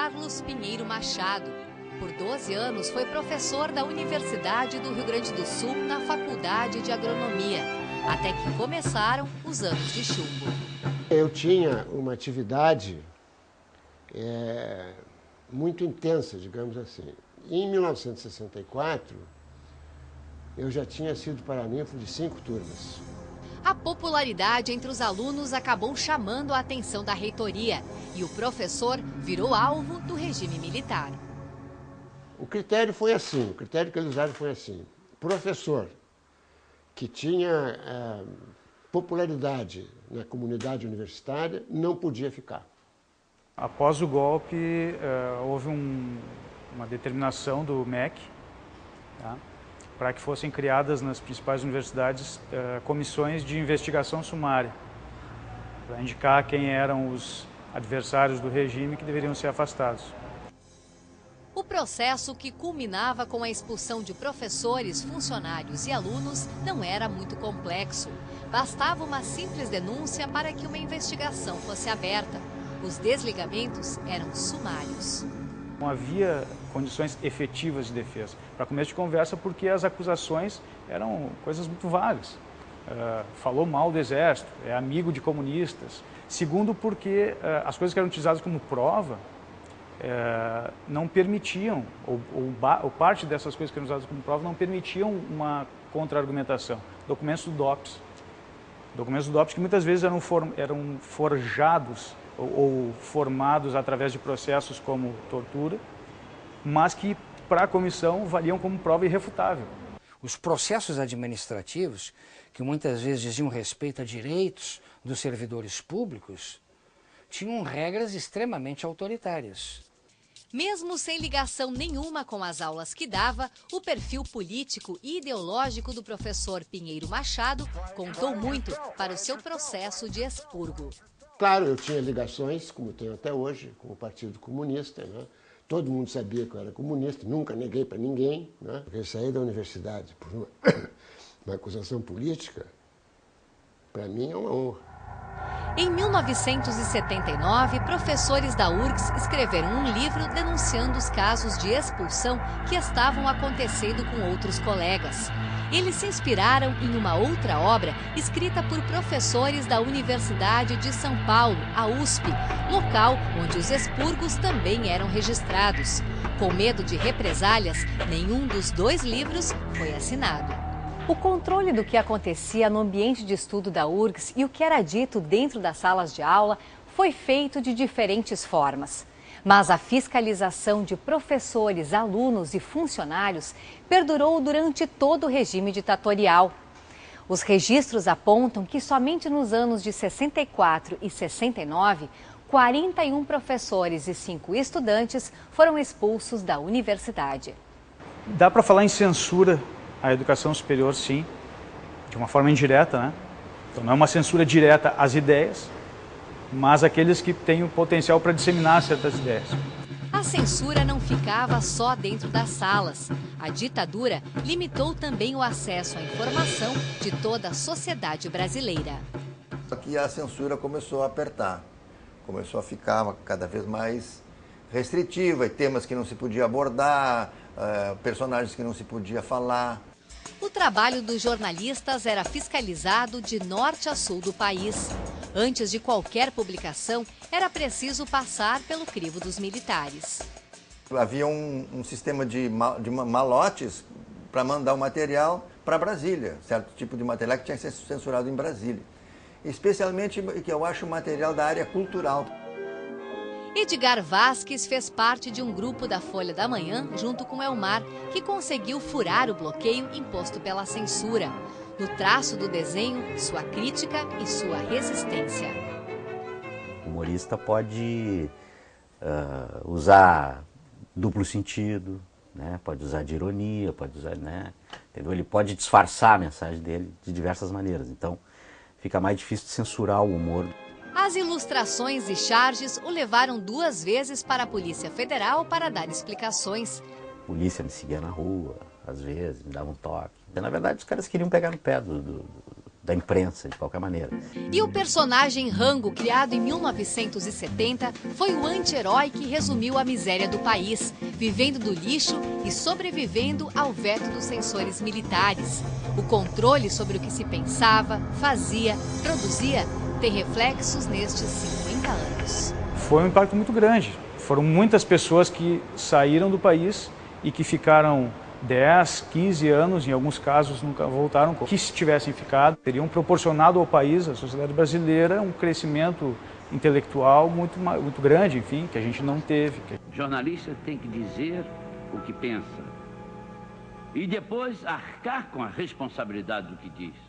Carlos Pinheiro Machado. Por 12 anos foi professor da Universidade do Rio Grande do Sul na Faculdade de Agronomia, até que começaram os anos de chumbo. Eu tinha uma atividade muito intensa, digamos assim. Em 1964, eu já tinha sido paraninfo de 5 turmas. A popularidade entre os alunos acabou chamando a atenção da reitoria e o professor virou alvo do regime militar. O critério foi assim, o critério que eles usaram foi assim. Professor que tinha popularidade na comunidade universitária não podia ficar. Após o golpe, houve uma determinação do MEC, tá, para que fossem criadas nas principais universidades comissões de investigação sumária, para indicar quem eram os adversários do regime que deveriam ser afastados. O processo, que culminava com a expulsão de professores, funcionários e alunos, não era muito complexo. Bastava uma simples denúncia para que uma investigação fosse aberta. Os desligamentos eram sumários. Não havia condições efetivas de defesa. Para começo de conversa, porque as acusações eram coisas muito vagas. Falou mal do Exército, é amigo de comunistas. Segundo, porque as coisas que eram utilizadas como prova não permitiam, ou parte dessas coisas que eram usadas como prova não permitiam uma contra-argumentação. Documentos do DOPS. Documentos do DOPS que muitas vezes eram forjados ou formados através de processos como tortura, mas que para a comissão valiam como prova irrefutável. Os processos administrativos, que muitas vezes diziam respeito a direitos dos servidores públicos, tinham regras extremamente autoritárias. Mesmo sem ligação nenhuma com as aulas que dava, o perfil político e ideológico do professor Pinheiro Machado contou muito para o seu processo de expurgo. Claro, eu tinha ligações, como tenho até hoje, com o Partido Comunista, né? Todo mundo sabia que eu era comunista, nunca neguei para ninguém, né? Eu saí da universidade por uma acusação política, para mim é uma honra. Em 1979, professores da URGS escreveram um livro denunciando os casos de expulsão que estavam acontecendo com outros colegas. Eles se inspiraram em uma outra obra escrita por professores da Universidade de São Paulo, a USP, local onde os expurgos também eram registrados. Com medo de represálias, nenhum dos 2 livros foi assinado. O controle do que acontecia no ambiente de estudo da URGS e o que era dito dentro das salas de aula foi feito de diferentes formas. Mas a fiscalização de professores, alunos e funcionários perdurou durante todo o regime ditatorial. Os registros apontam que somente nos anos de 64 e 69, 41 professores e 5 estudantes foram expulsos da universidade. Dá para falar em censura à educação superior, sim, de uma forma indireta, né? Então não é uma censura direta às ideias, mas aqueles que têm o potencial para disseminar certas ideias. A censura não ficava só dentro das salas. A ditadura limitou também o acesso à informação de toda a sociedade brasileira. Aqui a censura começou a apertar, começou a ficar cada vez mais restritiva, e temas que não se podia abordar, personagens que não se podia falar. O trabalho dos jornalistas era fiscalizado de norte a sul do país. Antes de qualquer publicação, era preciso passar pelo crivo dos militares. Havia um sistema de malotes para mandar o material para Brasília, certo tipo de material que tinha que ser censurado em Brasília. Especialmente, que eu acho, o material da área cultural. Edgar Vasques fez parte de um grupo da Folha da Manhã, junto com Elmar, que conseguiu furar o bloqueio imposto pela censura. No traço do desenho, sua crítica e sua resistência. O humorista pode usar duplo sentido, né? Pode usar de ironia, pode usar, né? Entendeu? Ele pode disfarçar a mensagem dele de diversas maneiras. Então, fica mais difícil de censurar o humor. As ilustrações e charges o levaram 2 vezes para a Polícia Federal para dar explicações. A polícia me seguia na rua, às vezes, me dava um toque. Na verdade, os caras queriam pegar no pé da imprensa, de qualquer maneira. E o personagem Rango, criado em 1970, foi o anti-herói que resumiu a miséria do país, vivendo do lixo e sobrevivendo ao veto dos censores militares. O controle sobre o que se pensava, fazia, produzia, tem reflexos nestes 50 anos. Foi um impacto muito grande. Foram muitas pessoas que saíram do país e que ficaram 10, 15 anos, em alguns casos nunca voltaram, que se tivessem ficado, teriam proporcionado ao país, à sociedade brasileira, um crescimento intelectual muito grande, enfim, que a gente não teve. O jornalista tem que dizer o que pensa e depois arcar com a responsabilidade do que diz.